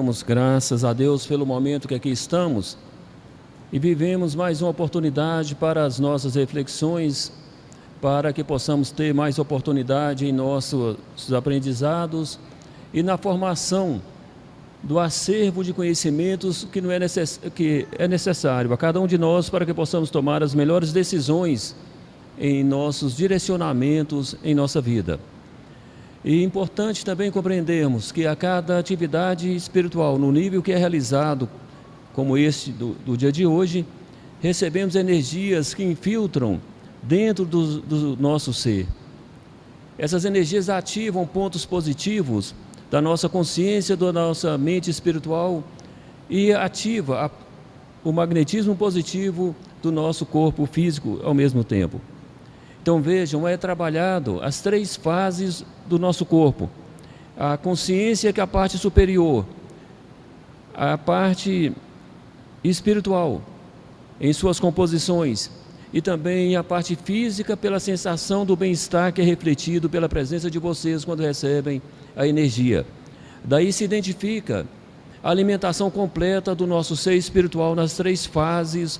damos graças a Deus pelo momento que aqui estamos e vivemos mais uma oportunidade para as nossas reflexões, para que possamos ter mais oportunidade em nossos aprendizados e na formação do acervo de conhecimentos que é necessário a cada um de nós para que possamos tomar as melhores decisões em nossos direcionamentos em nossa vida. E é importante também compreendermos que a cada atividade espiritual, no nível que é realizado, como este do dia de hoje, recebemos energias que infiltram dentro do nosso ser. Essas energias ativam pontos positivos da nossa consciência, da nossa mente espiritual e ativa o magnetismo positivo do nosso corpo físico ao mesmo tempo. Então vejam, é trabalhado as 3 fases do nosso corpo. A consciência, que é a parte superior, a parte espiritual, em suas composições, e também a parte física, pela sensação do bem-estar que é refletido pela presença de vocês quando recebem a energia. Daí se identifica a alimentação completa do nosso ser espiritual nas 3 fases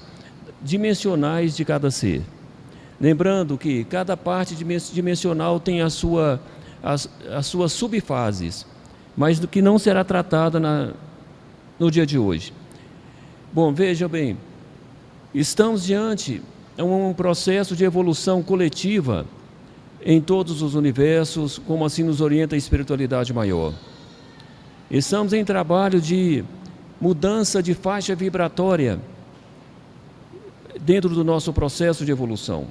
dimensionais de cada ser. Lembrando que cada parte dimensional tem as suas subfases, mas que não será tratada no dia de hoje. Bom, veja bem, estamos diante de um processo de evolução coletiva em todos os universos, como assim nos orienta a espiritualidade maior. Estamos em trabalho de mudança de faixa vibratória dentro do nosso processo de evolução.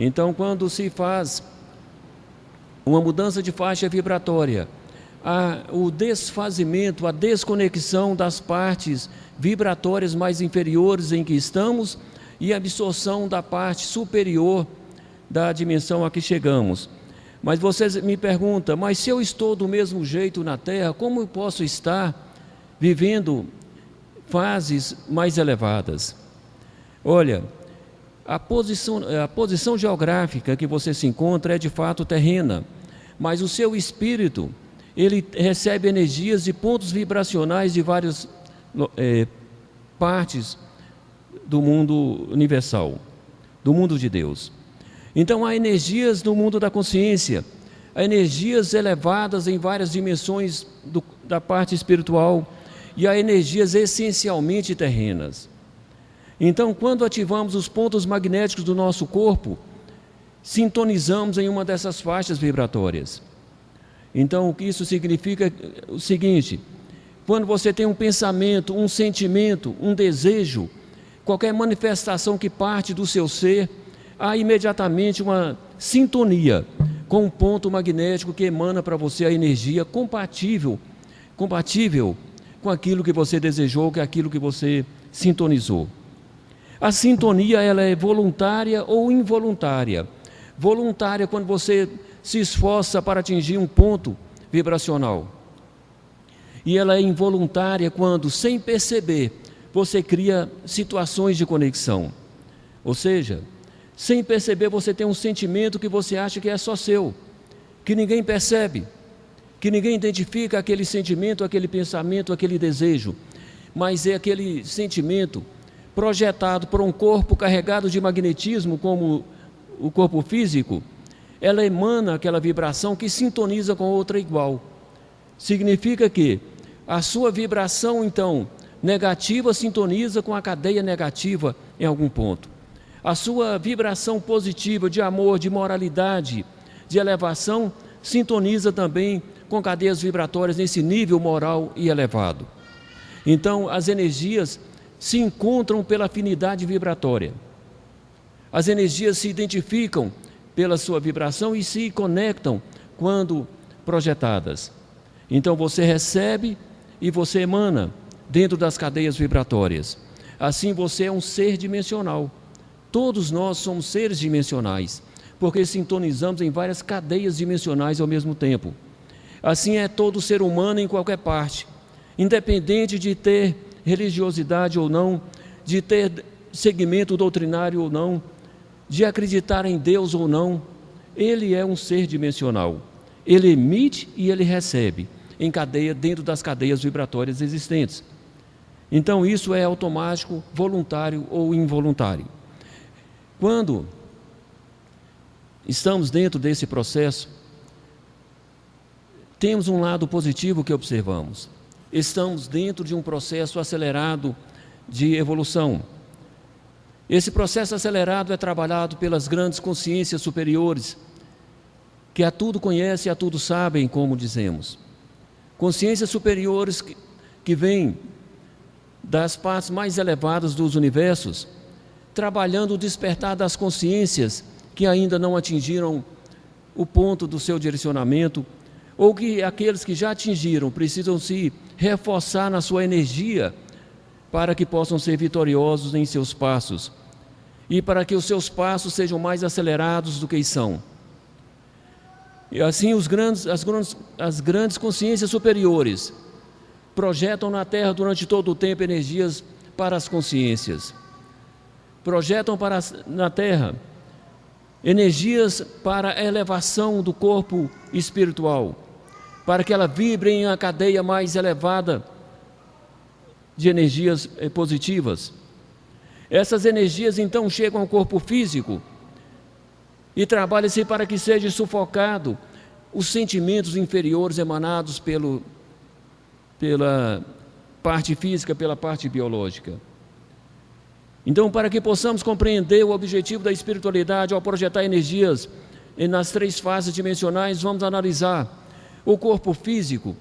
Então, quando se faz uma mudança de faixa vibratória, o desfazimento, a desconexão das partes vibratórias mais inferiores em que estamos e a absorção da parte superior da dimensão a que chegamos. Mas vocês me perguntam, mas se eu estou do mesmo jeito na Terra, como eu posso estar vivendo fases mais elevadas? Olha, a posição geográfica que você se encontra é de fato terrena, mas o seu espírito, ele recebe energias de pontos vibracionais de várias partes do mundo universal, do mundo de Deus. Então há energias no mundo da consciência, há energias elevadas em várias dimensões da parte espiritual e há energias essencialmente terrenas. Então, quando ativamos os pontos magnéticos do nosso corpo, sintonizamos em uma dessas faixas vibratórias. Então, o que isso significa é o seguinte: quando você tem um pensamento, um sentimento, um desejo, qualquer manifestação que parte do seu ser, há imediatamente uma sintonia com um ponto magnético que emana para você a energia compatível com aquilo que você desejou, com aquilo que você sintonizou. A sintonia, ela é voluntária ou involuntária. Voluntária quando você se esforça para atingir um ponto vibracional. E ela é involuntária quando, sem perceber, você cria situações de conexão. Ou seja, sem perceber, você tem um sentimento que você acha que é só seu, que ninguém percebe, que ninguém identifica aquele sentimento, aquele pensamento, aquele desejo, mas é aquele sentimento projetado por um corpo carregado de magnetismo, como o corpo físico. Ela emana aquela vibração que sintoniza com outra igual. Significa que a sua vibração, então, negativa sintoniza com a cadeia negativa em algum ponto. A sua vibração positiva de amor, de moralidade, de elevação, sintoniza também com cadeias vibratórias nesse nível moral e elevado. Então, as energias se encontram pela afinidade vibratória. As energias se identificam pela sua vibração e se conectam quando projetadas. Então você recebe e você emana dentro das cadeias vibratórias. Assim você é um ser dimensional. Todos nós somos seres dimensionais, porque sintonizamos em várias cadeias dimensionais ao mesmo tempo. Assim é todo ser humano em qualquer parte, independente de ter religiosidade ou não, de ter segmento doutrinário ou não, de acreditar em Deus ou não, ele é um ser dimensional. Ele emite e ele recebe. em cadeia dentro das cadeias vibratórias existentes. Então isso é automático, voluntário ou involuntário. Quando estamos dentro desse processo, temos um lado positivo que observamos. Estamos dentro de um processo acelerado de evolução. Esse processo acelerado é trabalhado pelas grandes consciências superiores, que a tudo conhecem e a tudo sabem, como dizemos. Consciências superiores que vêm das partes mais elevadas dos universos, trabalhando o despertar das consciências que ainda não atingiram o ponto do seu direcionamento, ou que aqueles que já atingiram precisam se reforçar na sua energia para que possam ser vitoriosos em seus passos e para que os seus passos sejam mais acelerados do que são. E assim as grandes consciências superiores projetam na Terra durante todo o tempo energias para as consciências. Projetam na Terra energias para a elevação do corpo espiritual, para que ela vibre em uma cadeia mais elevada de energias positivas. Essas energias então chegam ao corpo físico e trabalham-se para que seja sufocado os sentimentos inferiores emanados pela parte física, pela parte biológica. Então, para que possamos compreender o objetivo da espiritualidade ao projetar energias nas 3 fases dimensionais, vamos analisar o corpo físico.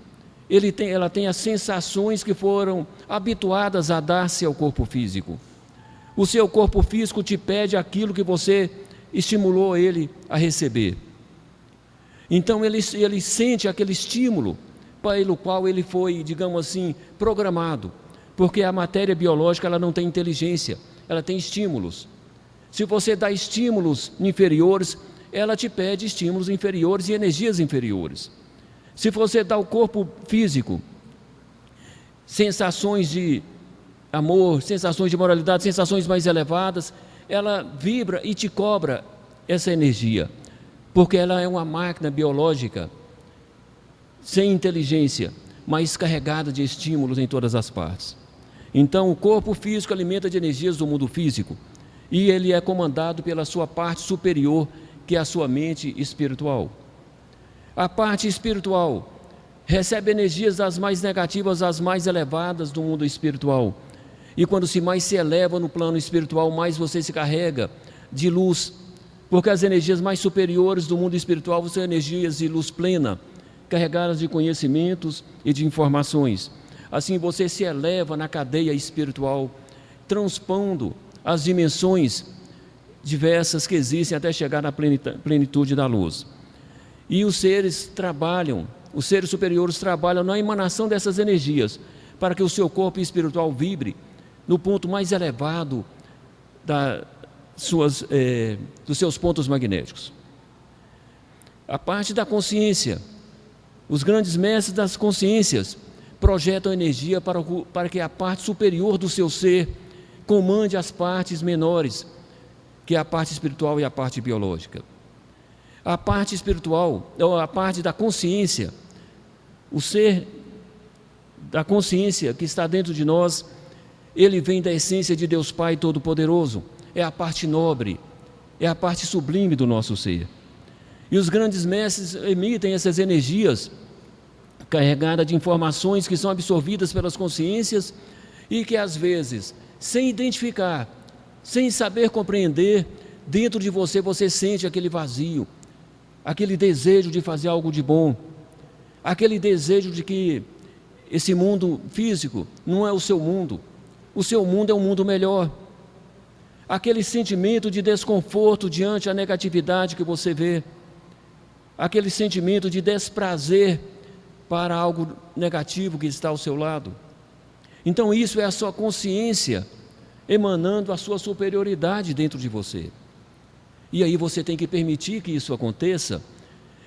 Ela tem as sensações que foram habituadas a dar-se ao corpo físico. O seu corpo físico te pede aquilo que você estimulou ele a receber. Então ele sente aquele estímulo pelo qual ele foi, digamos assim, programado, porque a matéria biológica ela não tem inteligência, ela tem estímulos. Se você dá estímulos inferiores, ela te pede estímulos inferiores e energias inferiores. Se você dá ao corpo físico sensações de amor, sensações de moralidade, sensações mais elevadas, ela vibra e te cobra essa energia, porque ela é uma máquina biológica sem inteligência, mas carregada de estímulos em todas as partes. Então o corpo físico alimenta de energias do mundo físico e ele é comandado pela sua parte superior, que é a sua mente espiritual. A parte espiritual recebe energias das mais negativas às mais elevadas do mundo espiritual. E quando mais se eleva no plano espiritual, mais você se carrega de luz, porque as energias mais superiores do mundo espiritual são energias de luz plena, carregadas de conhecimentos e de informações. Assim você se eleva na cadeia espiritual, transpondo as dimensões diversas que existem até chegar na plenitude da luz. E os seres superiores trabalham na emanação dessas energias, para que o seu corpo espiritual vibre no ponto mais elevado dos seus pontos magnéticos. A parte da consciência, os grandes mestres das consciências projetam energia para que a parte superior do seu ser comande as partes menores, que é a parte espiritual e a parte biológica. A parte espiritual, ou a parte da consciência, o ser da consciência que está dentro de nós, ele vem da essência de Deus Pai Todo-Poderoso, é a parte nobre, é a parte sublime do nosso ser. E os grandes mestres emitem essas energias carregadas de informações que são absorvidas pelas consciências e que às vezes, sem identificar, sem saber compreender, dentro de você sente aquele vazio, aquele desejo de fazer algo de bom, aquele desejo de que esse mundo físico não é o seu mundo é um mundo melhor. Aquele sentimento de desconforto diante a negatividade que você vê, aquele sentimento de desprazer para algo negativo que está ao seu lado. Então isso é a sua consciência emanando a sua superioridade dentro de você. E aí você tem que permitir que isso aconteça,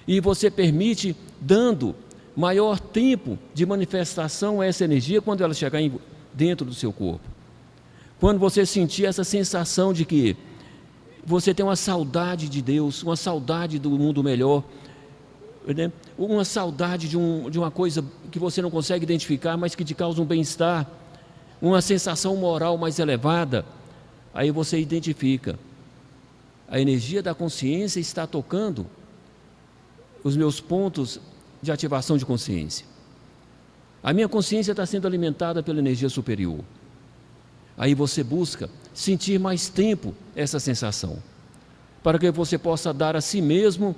e você permite dando maior tempo de manifestação a essa energia quando ela chegar dentro do seu corpo. Quando você sentir essa sensação de que você tem uma saudade de Deus, uma saudade do mundo melhor, né? Uma saudade de uma coisa que você não consegue identificar, mas que te causa um bem-estar, uma sensação moral mais elevada, aí você identifica. A energia da consciência está tocando os meus pontos de ativação de consciência. A minha consciência está sendo alimentada pela energia superior. Aí você busca sentir mais tempo essa sensação, para que você possa dar a si mesmo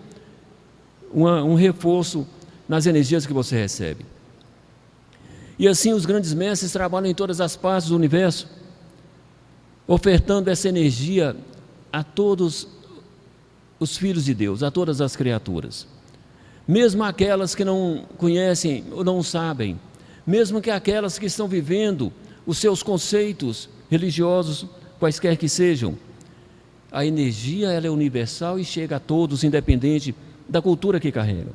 um reforço nas energias que você recebe. E assim os grandes mestres trabalham em todas as partes do universo, ofertando essa energia a todos os filhos de Deus, a todas as criaturas. Mesmo aquelas que não conhecem ou não sabem, mesmo que aquelas que estão vivendo os seus conceitos religiosos, quaisquer que sejam, a energia ela é universal e chega a todos, independente da cultura que carregam.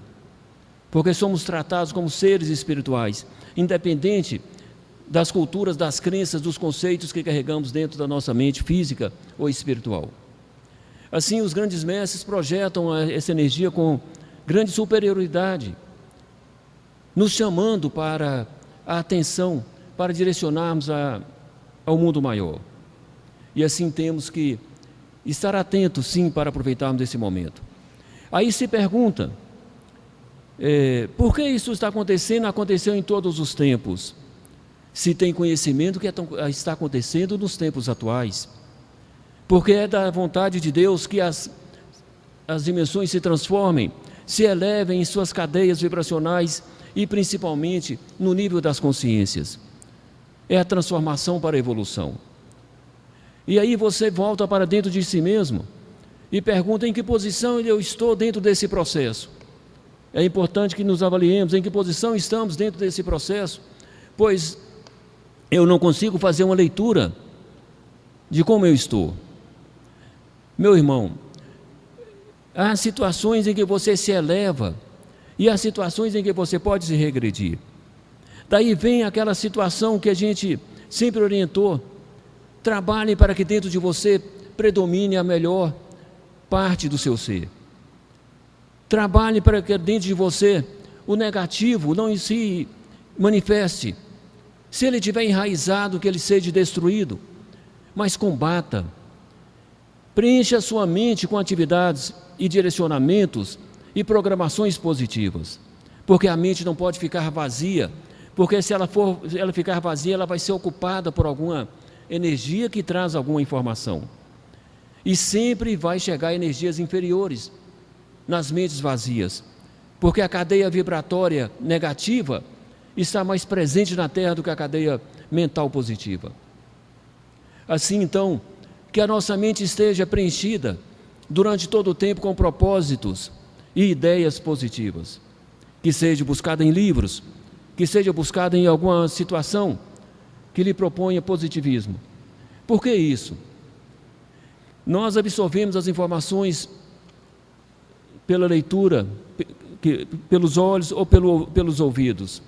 Porque somos tratados como seres espirituais, independente das culturas, das crenças, dos conceitos que carregamos dentro da nossa mente física ou espiritual. Assim, os grandes mestres projetam essa energia com grande superioridade, nos chamando para a atenção, para direcionarmos ao mundo maior. E assim temos que estar atentos, sim, para aproveitarmos esse momento. Aí se pergunta, por que isso está acontecendo? Aconteceu em todos os tempos. Se tem conhecimento que está acontecendo nos tempos atuais. Porque é da vontade de Deus que as dimensões se transformem, se elevem em suas cadeias vibracionais e principalmente no nível das consciências. É a transformação para a evolução. E aí você volta para dentro de si mesmo e pergunta em que posição eu estou dentro desse processo. É importante que nos avaliemos em que posição estamos dentro desse processo, pois eu não consigo fazer uma leitura de como eu estou. Meu irmão, há situações em que você se eleva e há situações em que você pode se regredir. Daí vem aquela situação que a gente sempre orientou: trabalhe para que dentro de você predomine a melhor parte do seu ser. Trabalhe para que dentro de você o negativo não se manifeste. Se ele estiver enraizado, que ele seja destruído, mas combata. Preencha a sua mente com atividades e direcionamentos e programações positivas, porque a mente não pode ficar vazia, porque se ela ficar vazia, ela vai ser ocupada por alguma energia que traz alguma informação, e sempre vai chegar energias inferiores nas mentes vazias, porque a cadeia vibratória negativa está mais presente na Terra do que a cadeia mental positiva. Assim, então, que a nossa mente esteja preenchida durante todo o tempo com propósitos e ideias positivas, que seja buscada em livros, que seja buscada em alguma situação que lhe proponha positivismo. Por que isso? Nós absorvemos as informações pela leitura, pelos olhos ou pelos ouvidos.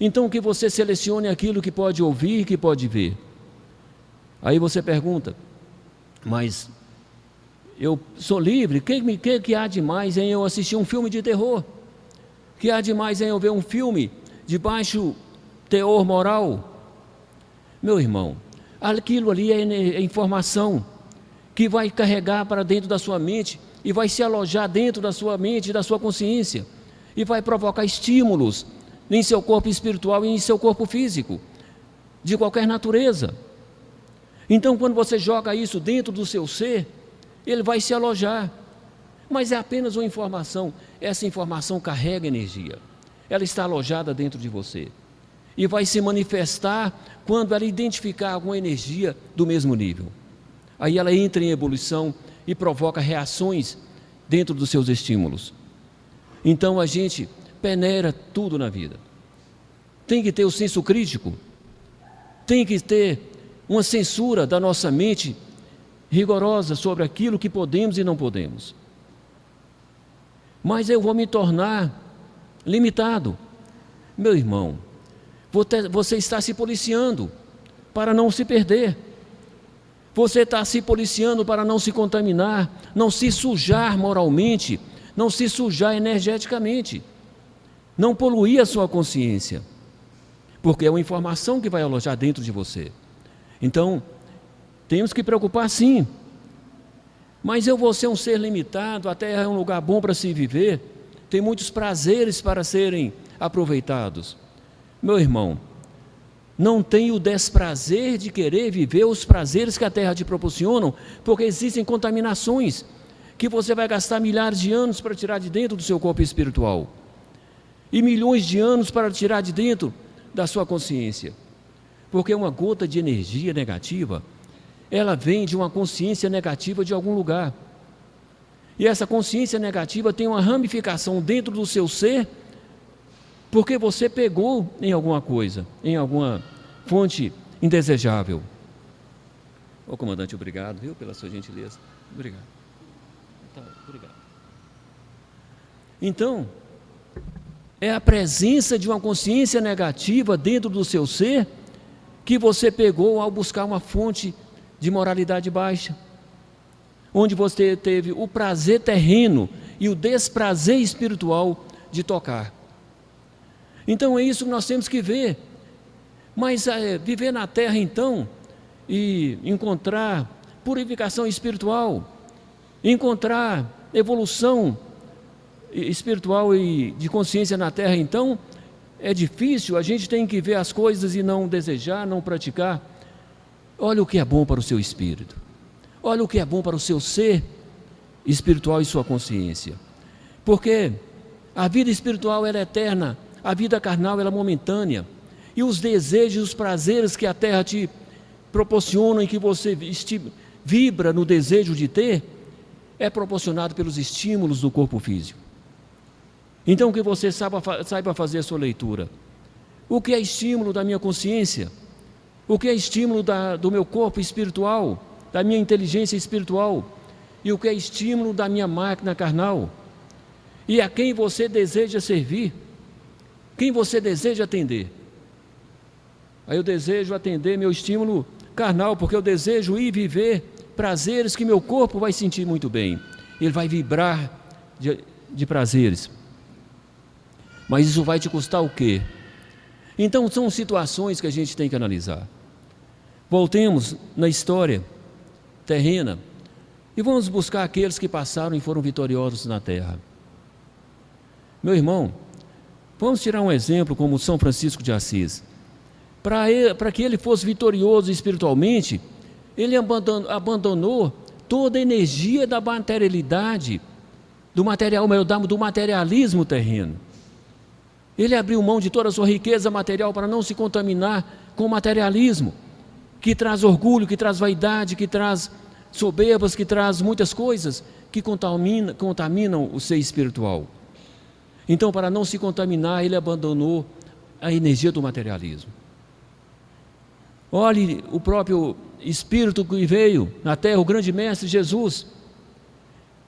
Então que você selecione aquilo que pode ouvir e que pode ver. Aí você pergunta: mas eu sou livre, que há de mais em eu assistir um filme de terror? Que há de mais em eu ver um filme de baixo teor moral? Meu irmão, aquilo ali é informação que vai carregar para dentro da sua mente e vai se alojar dentro da sua mente e da sua consciência e vai provocar estímulos em seu corpo espiritual e em seu corpo físico, de qualquer natureza. Então, quando você joga isso dentro do seu ser, ele vai se alojar. Mas é apenas uma informação. Essa informação carrega energia. Ela está alojada dentro de você. E vai se manifestar quando ela identificar alguma energia do mesmo nível. Aí ela entra em ebulição e provoca reações dentro dos seus estímulos. Então a gente peneira tudo na vida. Tem que ter o senso crítico. Tem que ter uma censura da nossa mente rigorosa sobre aquilo que podemos e não podemos. Mas eu vou me tornar limitado. Meu irmão, você está se policiando para não se perder. Você está se policiando para não se contaminar, não se sujar moralmente, não se sujar energeticamente, não poluir a sua consciência, porque é uma informação que vai alojar dentro de você. Então, temos que preocupar sim. Mas eu vou ser um ser limitado, a Terra é um lugar bom para se viver, tem muitos prazeres para serem aproveitados. Meu irmão, não tenha o desprazer de querer viver os prazeres que a Terra te proporciona, porque existem contaminações que você vai gastar milhares de anos para tirar de dentro do seu corpo espiritual e milhões de anos para tirar de dentro da sua consciência, porque uma gota de energia negativa, ela vem de uma consciência negativa de algum lugar, e essa consciência negativa tem uma ramificação dentro do seu ser, porque você pegou em alguma coisa, em alguma fonte indesejável. Ô comandante, obrigado, viu, pela sua gentileza. Obrigado. Tá, obrigado. Então, é a presença de uma consciência negativa dentro do seu ser que você pegou ao buscar uma fonte de moralidade baixa, onde você teve o prazer terreno e o desprazer espiritual de tocar. Então é isso que nós temos que ver. Mas viver na Terra então e encontrar purificação espiritual, encontrar evolução espiritual e de consciência na Terra, então é difícil. A gente tem que ver as coisas e não desejar, não praticar. Olha o que é bom para o seu espírito, olha o que é bom para o seu ser espiritual e sua consciência, porque a vida espiritual ela é eterna, a vida carnal ela é momentânea, e os desejos, os prazeres que a Terra te proporciona e que você vibra no desejo de ter, é proporcionado pelos estímulos do corpo físico. Então que você saiba fazer a sua leitura. O que é estímulo da minha consciência? O que é estímulo do meu corpo espiritual, da minha inteligência espiritual? E o que é estímulo da minha máquina carnal? E a quem você deseja servir? Quem você deseja atender? Aí eu desejo atender meu estímulo carnal, porque eu desejo ir viver prazeres que meu corpo vai sentir muito bem. Ele vai vibrar de prazeres. Mas isso vai te custar o quê? Então são situações que a gente tem que analisar. Voltemos na história terrena e vamos buscar aqueles que passaram e foram vitoriosos na terra. Meu irmão, vamos tirar um exemplo como São Francisco de Assis. Para que ele fosse vitorioso espiritualmente, ele abandonou toda a energia da materialidade, do materialismo terreno. Ele abriu mão de toda a sua riqueza material para não se contaminar com o materialismo, que traz orgulho, que traz vaidade, que traz soberbas, que traz muitas coisas que contaminam o ser espiritual. Então, para não se contaminar, ele abandonou a energia do materialismo. Olhe o próprio Espírito que veio na terra, o grande mestre Jesus.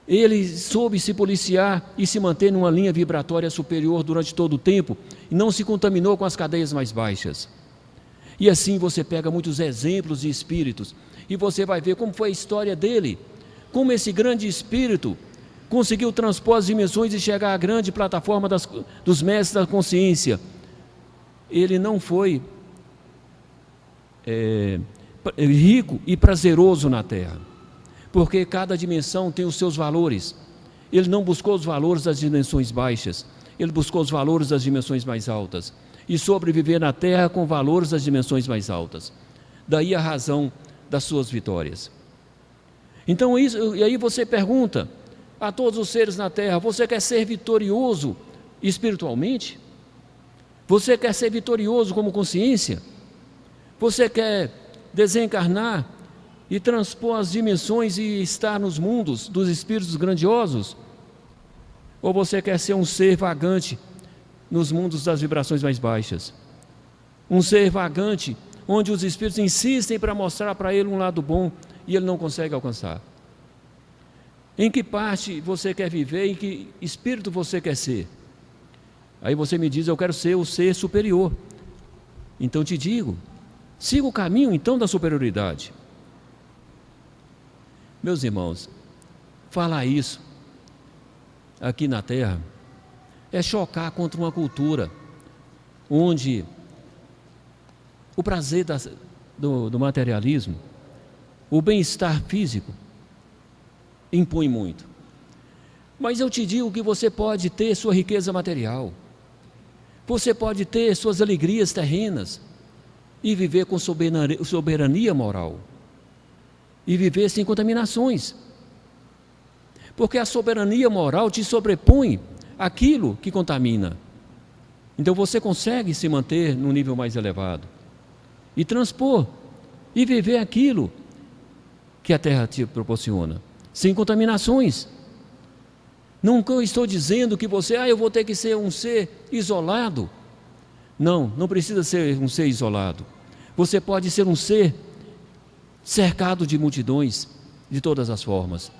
Ele soube se policiar e se manter numa linha vibratória superior durante todo o tempo e não se contaminou com as cadeias mais baixas. E assim você pega muitos exemplos de espíritos e você vai ver como foi a história dele, como esse grande espírito conseguiu transpor as dimensões e chegar à grande plataforma dos mestres da consciência. Ele não foi rico e prazeroso na terra, porque cada dimensão tem os seus valores. Ele não buscou os valores das dimensões baixas, ele buscou os valores das dimensões mais altas, e sobreviver na terra com valores das dimensões mais altas. Daí a razão das suas vitórias. Então, e aí você pergunta a todos os seres na terra: você quer ser vitorioso espiritualmente? Você quer ser vitorioso como consciência? Você quer desencarnar e transpor as dimensões e estar nos mundos dos espíritos grandiosos? Ou você quer ser um ser vagante nos mundos das vibrações mais baixas? Um ser vagante onde os espíritos insistem para mostrar para ele um lado bom e ele não consegue alcançar. Em que parte você quer viver? Em que espírito você quer ser? Aí você me diz: eu quero ser o ser superior. Então te digo, siga o caminho então da superioridade. Meus irmãos, falar isso aqui na Terra é chocar contra uma cultura onde o prazer do materialismo, o bem-estar físico, impõe muito. Mas eu te digo que você pode ter sua riqueza material, você pode ter suas alegrias terrenas e viver com soberania moral, e viver sem contaminações, porque a soberania moral te sobrepõe aquilo que contamina. Então você consegue se manter no nível mais elevado e transpor e viver aquilo que a terra te proporciona, sem contaminações. Não estou dizendo que você, eu vou ter que ser um ser isolado. Não precisa ser um ser isolado. Você pode ser um ser cercado de multidões, de todas as formas,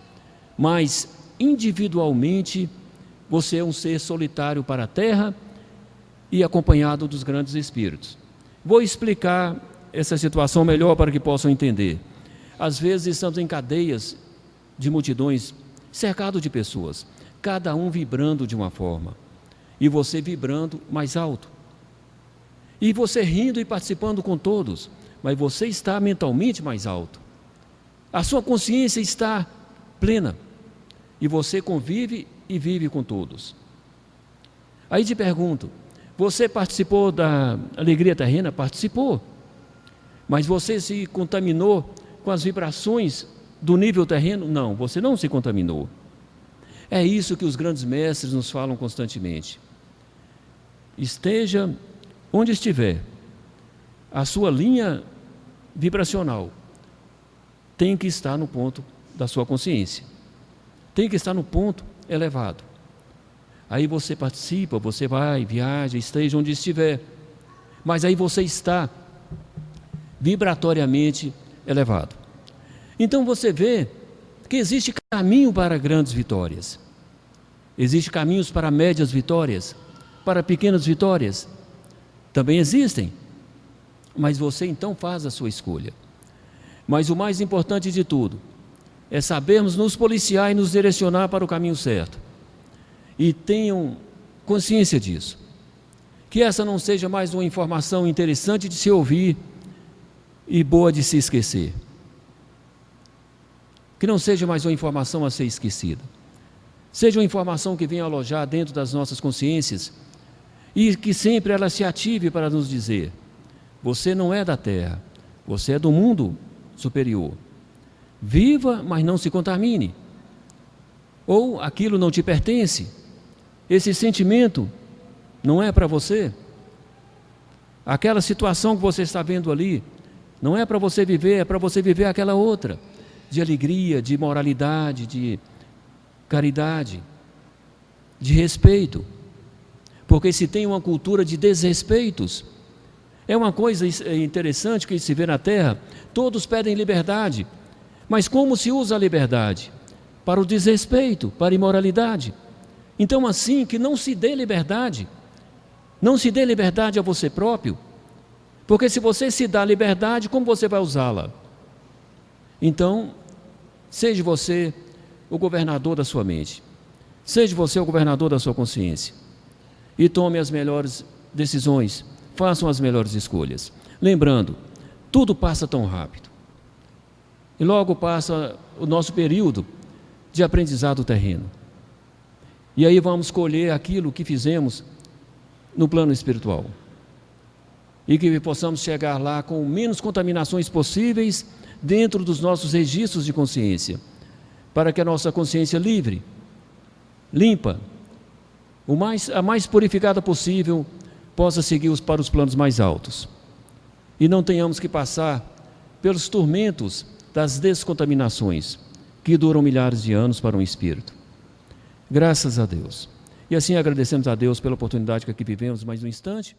mas individualmente você é um ser solitário para a terra e acompanhado dos grandes espíritos. Vou explicar essa situação melhor para que possam entender. Às vezes estamos em cadeias de multidões, cercado de pessoas, cada um vibrando de uma forma, e você vibrando mais alto, e você rindo e participando com todos, mas você está mentalmente mais alto, a sua consciência está plena, e você convive e vive com todos. Aí te pergunto, você participou da alegria terrena? Participou, mas você se contaminou com as vibrações do nível terreno? Não, você não se contaminou. É isso que os grandes mestres nos falam constantemente. Esteja onde estiver, a sua linha vibracional tem que estar no ponto da sua consciência, tem que estar no ponto elevado. Aí você participa, você vai, viaja, esteja onde estiver, mas aí você está vibratoriamente elevado. Então você vê que existe caminho para grandes vitórias, existe caminhos para médias vitórias, para pequenas vitórias, também existem, mas você então faz a sua escolha. Mas o mais importante de tudo é sabermos nos policiar e nos direcionar para o caminho certo, e tenham consciência disso, que essa não seja mais uma informação interessante de se ouvir e boa de se esquecer, que não seja mais uma informação a ser esquecida, seja uma informação que venha alojar dentro das nossas consciências e que sempre ela se ative para nos dizer: você não é da terra, você é do mundo superior, viva, mas não se contamine, ou aquilo não te pertence, esse sentimento não é para você, aquela situação que você está vendo ali não é para você viver, é para você viver aquela outra, de alegria, de moralidade, de caridade, de respeito. Porque se tem uma cultura de desrespeitos, é uma coisa interessante que se vê na Terra, todos pedem liberdade, mas como se usa a liberdade? Para o desrespeito, para a imoralidade. Então assim que não se dê liberdade, não se dê liberdade a você próprio, porque se você se dá liberdade, como você vai usá-la? Então, seja você o governador da sua mente, seja você o governador da sua consciência, e tome as melhores decisões, façam as melhores escolhas. Lembrando, tudo passa tão rápido, e logo passa o nosso período de aprendizado terreno, e aí vamos colher aquilo que fizemos no plano espiritual, e que possamos chegar lá com menos contaminações possíveis dentro dos nossos registros de consciência, para que a nossa consciência livre, limpa, a mais purificada possível, possa seguir para os planos mais altos, e não tenhamos que passar pelos tormentos das descontaminações, que duram milhares de anos para um espírito. Graças a Deus. E assim agradecemos a Deus pela oportunidade que aqui vivemos mais um instante.